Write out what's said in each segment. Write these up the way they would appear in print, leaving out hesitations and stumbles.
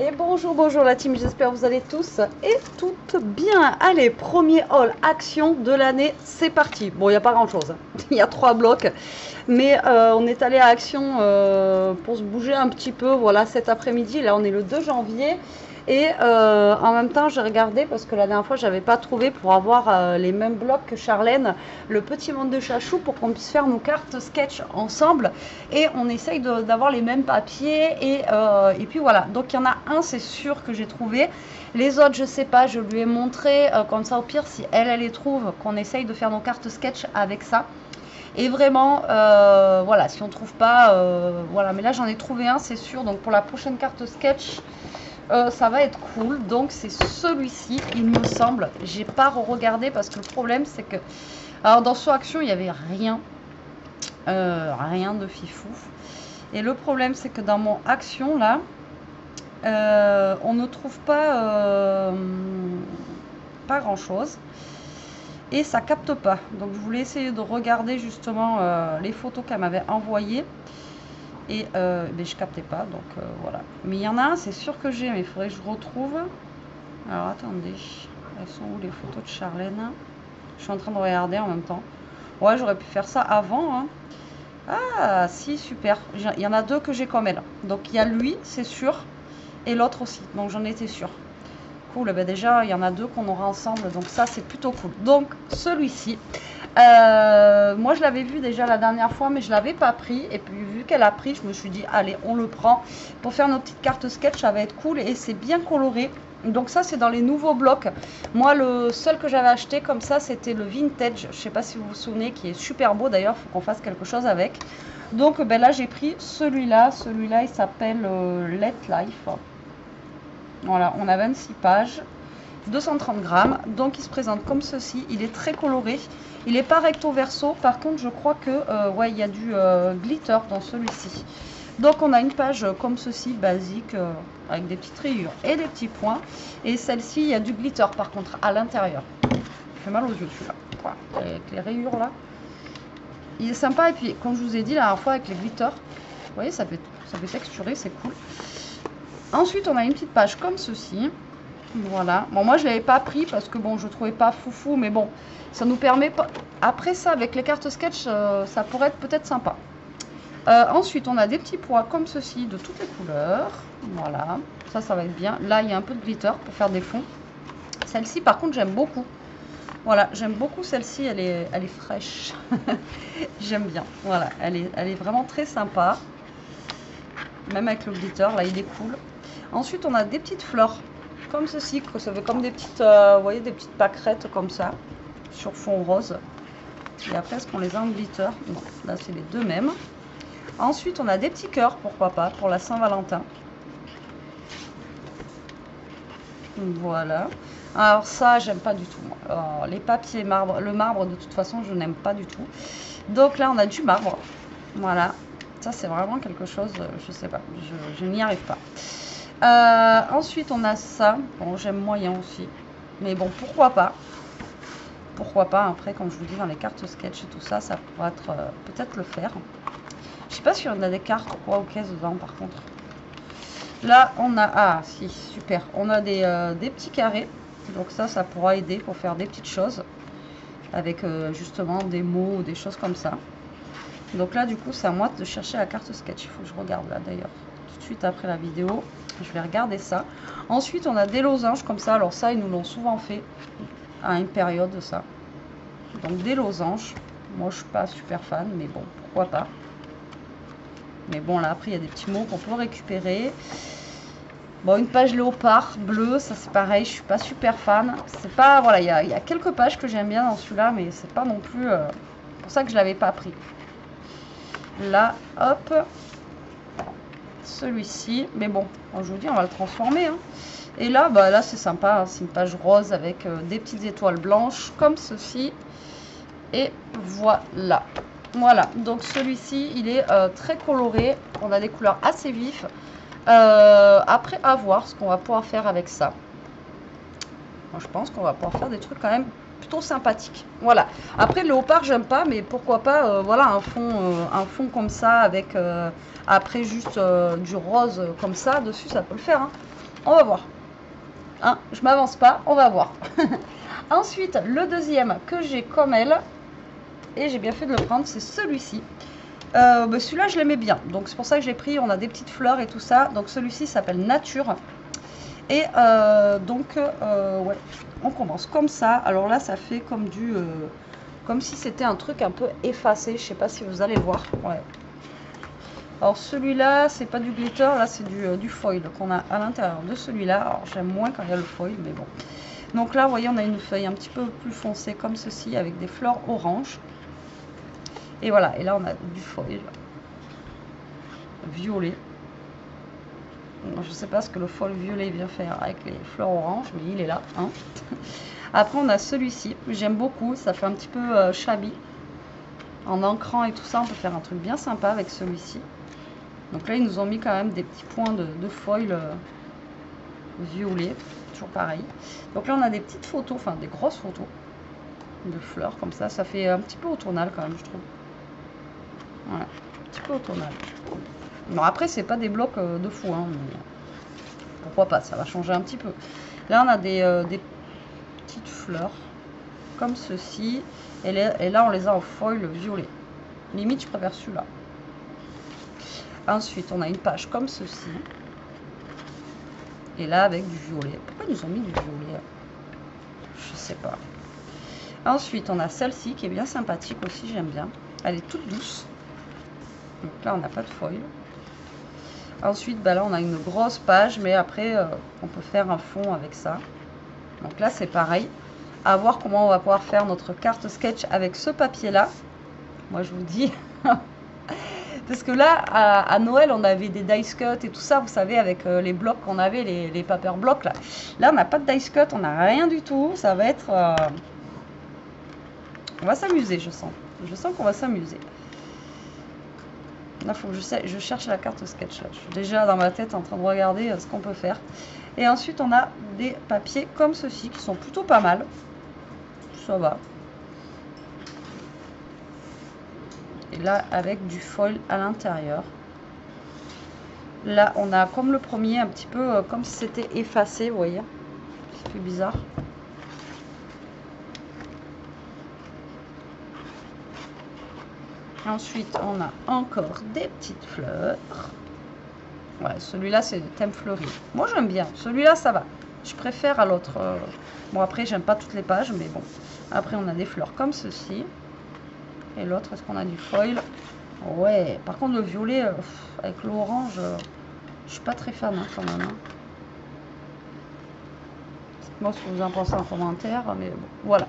Et bonjour, bonjour la team, j'espère que vous allez tous et toutes bien. Allez, premier haul action de l'année, c'est parti. Bon, il n'y a pas grand chose, il y a 3 blocs, mais on est allé à Action pour se bouger un petit peu, voilà, cet après-midi. Là, on est le 2 janvier. Et en même temps, j'ai regardé parce que la dernière fois, j'avais pas trouvé pour avoir les mêmes blocs que Charlène, le petit monde de Chachou, pour qu'on puisse faire nos cartes sketch ensemble. Et on essaye d'avoir les mêmes papiers. Et puis voilà. Donc il y en a un, c'est sûr que j'ai trouvé. Les autres, je sais pas. Je lui ai montré comme ça. Au pire, si elle les trouve, qu'on essaye de faire nos cartes sketch avec ça. Et vraiment, voilà, si on trouve pas, voilà. Mais là, j'en ai trouvé un, c'est sûr. Donc pour la prochaine carte sketch. Ça va être cool, donc c'est celui-ci, il me semble. J'ai pas regardé parce que le problème c'est que, alors dans son action il y avait rien, rien de fifou. Et le problème c'est que dans mon action là, on ne trouve pas grand chose et ça capte pas. Donc je voulais essayer de regarder justement les photos qu'elle m'avait envoyées. Et mais je captais pas, donc voilà. Mais il y en a un, c'est sûr que j'ai, mais il faudrait que je retrouve. Alors attendez, elles sont où les photos de Charlène? Je suis en train de regarder en même temps. Ouais, j'aurais pu faire ça avant, hein. Ah si, super. Il y en a deux que j'ai comme elle. Donc il y a lui, c'est sûr, et l'autre aussi. Donc j'en étais sûre. Cool, ben déjà il y en a deux qu'on aura ensemble, donc ça c'est plutôt cool. Donc celui-ci. Moi je l'avais vu déjà la dernière fois, mais je l'avais pas pris. Et puis vu qu'elle a pris, je me suis dit allez, on le prend pour faire nos petites cartes sketch. Ça va être cool et c'est bien coloré. Donc ça c'est dans les nouveaux blocs. Moi le seul que j'avais acheté comme ça, c'était le vintage. Je sais pas si vous vous souvenez, qui est super beau d'ailleurs. Faut qu'on fasse quelque chose avec. Donc ben là j'ai pris celui-là. Celui-là il s'appelle Let Life. Voilà, on a 26 pages. 230 grammes, donc il se présente comme ceci. Il est très coloré, il n'est pas recto verso. Par contre je crois que ouais, il y a du glitter dans celui-ci. Donc on a une page comme ceci, basique, avec des petites rayures et des petits points. Et celle-ci, il y a du glitter par contre à l'intérieur. Il fait mal aux yeux celui-là, avec les rayures là. Il est sympa. Et puis comme je vous ai dit la dernière fois avec les glitters, vous voyez, ça fait texturer, c'est cool. Ensuite on a une petite page comme ceci. Voilà. Bon, moi, je ne l'avais pas pris parce que, bon, je ne trouvais pas foufou. Mais bon, ça nous permet pas... Après ça, avec les cartes sketch, ça pourrait être peut-être sympa. Ensuite, on a des petits pois comme ceci, de toutes les couleurs. Voilà. Ça va être bien. Là, il y a un peu de glitter pour faire des fonds. Celle-ci, par contre, j'aime beaucoup. Voilà, j'aime beaucoup celle-ci. Elle est fraîche. J'aime bien. Voilà, elle est vraiment très sympa. Même avec le glitter, là, il est cool. Ensuite, on a des petites fleurs. Comme ceci, que ça fait comme des petites, vous voyez, des petites pâquerettes comme ça, sur fond rose. Et après, est-ce qu'on les a en glitter? Non, là c'est les deux mêmes. Ensuite, on a des petits cœurs, pourquoi pas, pour la Saint-Valentin. Voilà. Alors ça, j'aime pas du tout. Alors, les papiers marbre, le marbre, de toute façon, je n'aime pas du tout. Donc là, on a du marbre. Voilà. Ça, c'est vraiment quelque chose, je sais pas, je n'y arrive pas. Ensuite on a ça, bon j'aime moyen aussi, mais bon pourquoi pas, après comme je vous dis dans les cartes sketch et tout ça, ça pourrait être peut-être le faire. Je sais pas si on a des cartes ou quoi aux caisses dedans par contre. Là on a, ah si super, on a des petits carrés, donc ça pourra aider pour faire des petites choses, avec justement des mots ou des choses comme ça. Donc là du coup c'est à moi de chercher la carte sketch, il faut que je regarde là d'ailleurs, tout de suite après la vidéo. Je vais regarder ça. Ensuite, on a des losanges comme ça. Alors ça, ils nous l'ont souvent fait à une période, ça. Donc des losanges. Moi, je suis pas super fan, mais bon, pourquoi pas. Mais bon, là, après, il y a des petits mots qu'on peut récupérer. Bon, une page léopard bleue, ça c'est pareil. Je suis pas super fan. C'est pas, voilà, il y a quelques pages que j'aime bien dans celui-là, mais c'est pas non plus pour ça que je l'avais pas pris. Là, hop. Celui-ci, mais bon, je vous dis, on va le transformer, hein. Et là, bah là c'est sympa, hein, c'est une page rose avec des petites étoiles blanches comme ceci. Et voilà. Voilà, donc celui-ci, il est très coloré. On a des couleurs assez vives. Après, à voir ce qu'on va pouvoir faire avec ça. Moi, je pense qu'on va pouvoir faire des trucs quand même plutôt sympathiques. Voilà. Après, le léopard, j'aime pas, mais pourquoi pas, voilà, un fond comme ça avec après juste du rose comme ça dessus, ça peut le faire, hein. On va voir. Hein, je m'avance pas, on va voir. Ensuite, le deuxième que j'ai comme elle, et j'ai bien fait de le prendre, c'est celui-ci. Celui-là, je l'aimais bien, donc c'est pour ça que je l'ai pris. On a des petites fleurs et tout ça. Donc celui-ci s'appelle Nature. Et ouais, on commence comme ça. Alors là, ça fait comme du... comme si c'était un truc un peu effacé. Je sais pas si vous allez voir. Ouais. Alors celui-là, c'est pas du glitter, là c'est du foil qu'on a à l'intérieur de celui-là. Alors j'aime moins quand il y a le foil, mais bon. Donc là, vous voyez, on a une feuille un petit peu plus foncée comme ceci, avec des fleurs oranges. Et voilà, et là on a du foil violet. Je ne sais pas ce que le foil violet vient faire avec les fleurs oranges, mais il est là. Hein. Après, on a celui-ci, j'aime beaucoup, ça fait un petit peu shabby. En ancrant et tout ça, on peut faire un truc bien sympa avec celui-ci. Donc là, ils nous ont mis quand même des petits points de foil violet, toujours pareil. Donc là, on a des petites photos, enfin des grosses photos de fleurs comme ça. Ça fait un petit peu automnal quand même, je trouve. Voilà, un petit peu automnal. Non, après, c'est pas des blocs de fou, hein, mais pourquoi pas, ça va changer un petit peu. Là, on a des petites fleurs comme ceci. Et là, on les a en foil violet. Limite, je préfère celui-là. Ensuite, on a une page comme ceci. Et là, avec du violet. Pourquoi ils nous ont mis du violet? Je sais pas. Ensuite, on a celle-ci qui est bien sympathique aussi, j'aime bien. Elle est toute douce. Donc là, on n'a pas de foil. Ensuite, là, on a une grosse page, mais après, on peut faire un fond avec ça. Donc là, c'est pareil. À voir comment on va pouvoir faire notre carte sketch avec ce papier-là. Moi, je vous dis... Parce que là, à Noël, on avait des dice cut et tout ça, vous savez, avec les blocs qu'on avait, les paper blocks, là. Là, on n'a pas de dice cut, on n'a rien du tout. Ça va être... On va s'amuser, je sens. Je sens qu'on va s'amuser. Là, il faut que je cherche la carte sketch. Là. Je suis déjà dans ma tête en train de regarder ce qu'on peut faire. Et ensuite, on a des papiers comme ceci qui sont plutôt pas mal. Ça va. Et là, avec du foil à l'intérieur. Là, on a comme le premier, un petit peu comme si c'était effacé, vous voyez. C'est plus bizarre. Ensuite, on a encore des petites fleurs. Ouais, celui-là, c'est le thème fleuri. Moi, j'aime bien. Celui-là, ça va. Je préfère à l'autre. Bon, après, j'aime pas toutes les pages, mais bon. Après, on a des fleurs comme ceci. Et l'autre, est-ce qu'on a du foil? Ouais. Par contre, le violet, avec l'orange, je suis pas très fan, hein, quand même. Hein. Dites-moi ce que vous en pensez en commentaire. Mais bon, voilà.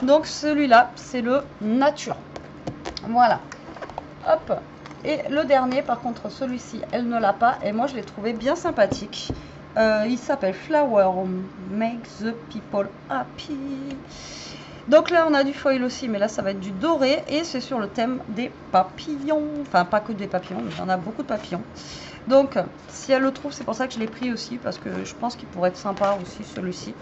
Donc, celui-là, c'est le Nature. Voilà. Hop. Et le dernier, par contre, celui-ci, elle ne l'a pas. Et moi, je l'ai trouvé bien sympathique. Il s'appelle Flower Make the People Happy. Donc là, on a du foil aussi, mais là, ça va être du doré. Et c'est sur le thème des papillons. Enfin, pas que des papillons, mais il y en a beaucoup de papillons. Donc, si elle le trouve, c'est pour ça que je l'ai pris aussi. Parce que je pense qu'il pourrait être sympa aussi, celui-ci.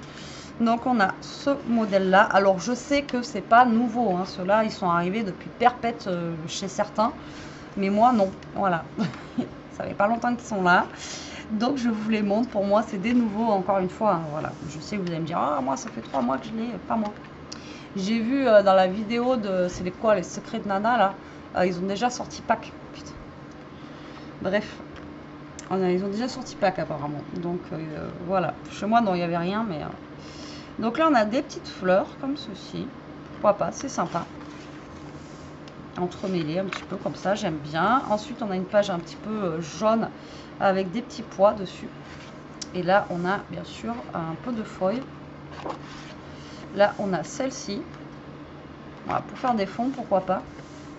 Donc, on a ce modèle-là. Alors, je sais que c'est pas nouveau. Hein. Ceux-là, ils sont arrivés depuis perpète chez certains. Mais moi, non. Voilà. Ça fait pas longtemps qu'ils sont là. Donc, je vous les montre. Pour moi, c'est des nouveaux, encore une fois. Hein, voilà. Je sais que vous allez me dire, ah, moi, ça fait 3 mois que je l'ai. Pas moi. J'ai vu dans la vidéo de, c'est les quoi, les secrets de Nana, là. Ils ont déjà sorti pack. Putain. Bref. Ils ont déjà sorti pack, apparemment. Donc, voilà. Chez moi, non, il n'y avait rien, mais... Donc là, on a des petites fleurs, comme ceci. Pourquoi pas, c'est sympa. Entremêlé un petit peu comme ça, j'aime bien. Ensuite, on a une page un petit peu jaune avec des petits pois dessus. Et là, on a bien sûr un peu de foil. Là, on a celle-ci. Voilà, pour faire des fonds, pourquoi pas.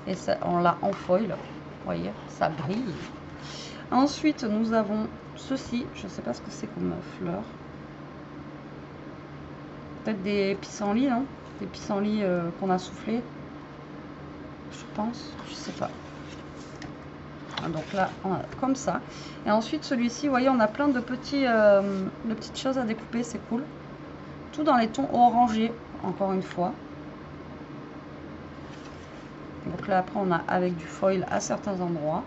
Et ça, on l'a en foil. Vous voyez, ça brille. Ensuite, nous avons ceci. Je ne sais pas ce que c'est comme fleur. Peut-être des pissenlits, non? Des pissenlits qu'on a soufflés. Je pense, je sais pas. Donc là, on a comme ça. Et ensuite, celui-ci, vous voyez, on a plein de petites choses à découper, c'est cool. Tout dans les tons orangés, encore une fois. Donc là, après, on a avec du foil à certains endroits.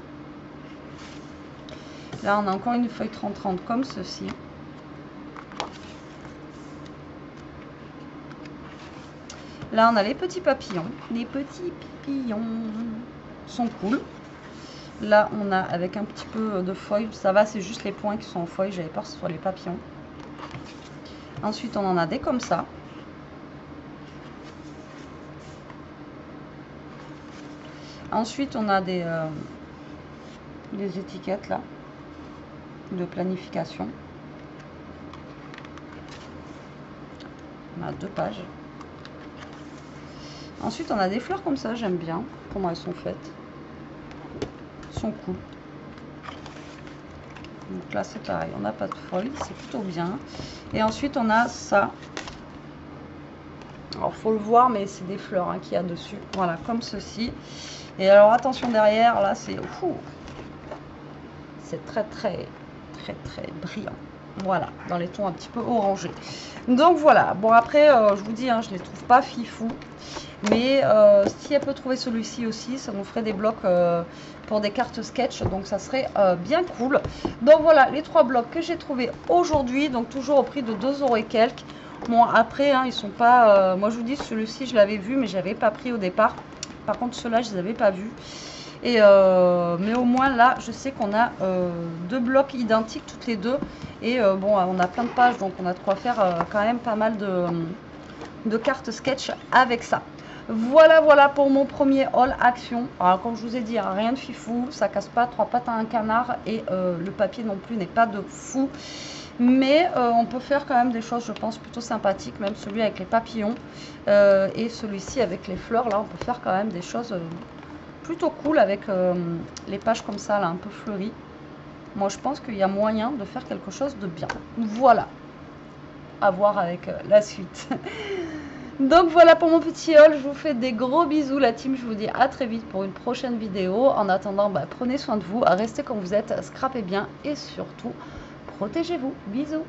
Là, on a encore une feuille 30-30 comme ceci. Là, on a les petits papillons. Les petits papillons sont cool. Là, on a avec un petit peu de feuilles. Ça va, c'est juste les points qui sont en feuilles. J'avais peur que ce soit les papillons. Ensuite, on en a des comme ça. Ensuite, on a des étiquettes là de planification. On a 2 pages. Ensuite, on a des fleurs comme ça. J'aime bien comment elles sont faites. Elles sont cool. Donc là, c'est pareil. On n'a pas de feuilles. C'est plutôt bien. Et ensuite, on a ça. Alors, faut le voir, mais c'est des fleurs hein, qu'il y a dessus. Voilà, comme ceci. Et alors, attention derrière, là, c'est très brillant. Voilà, dans les tons un petit peu orangés. Donc voilà. Bon, après, je vous dis, hein, je ne les trouve pas fifou. Mais si elle peut trouver celui-ci aussi, ça nous ferait des blocs pour des cartes sketch. Donc ça serait bien cool. Donc voilà, les 3 blocs que j'ai trouvés aujourd'hui. Donc toujours au prix de 2 € et quelques. Bon, après, hein, ils sont pas... moi, je vous dis, celui-ci, je l'avais vu, mais je n'avais pas pris au départ. Par contre, ceux-là, je ne les avais pas vus. Et, mais au moins, là, je sais qu'on a 2 blocs identiques, toutes les deux. Et bon, on a plein de pages, donc on a de quoi faire quand même pas mal de cartes sketch avec ça. Voilà, voilà pour mon premier haul action. Alors, comme je vous ai dit, hein, rien de fifou, ça casse pas 3 pattes à un canard. Et le papier non plus n'est pas de fou. Mais on peut faire quand même des choses, je pense, plutôt sympathiques. Même celui avec les papillons et celui-ci avec les fleurs. Là, on peut faire quand même des choses plutôt cool avec les pages comme ça, là, un peu fleuries. Moi, je pense qu'il y a moyen de faire quelque chose de bien. Voilà. À voir avec la suite. Donc voilà pour mon petit haul, je vous fais des gros bisous la team, je vous dis à très vite pour une prochaine vidéo. En attendant, bah, prenez soin de vous, restez comme vous êtes, scrapez bien et surtout, protégez-vous. Bisous.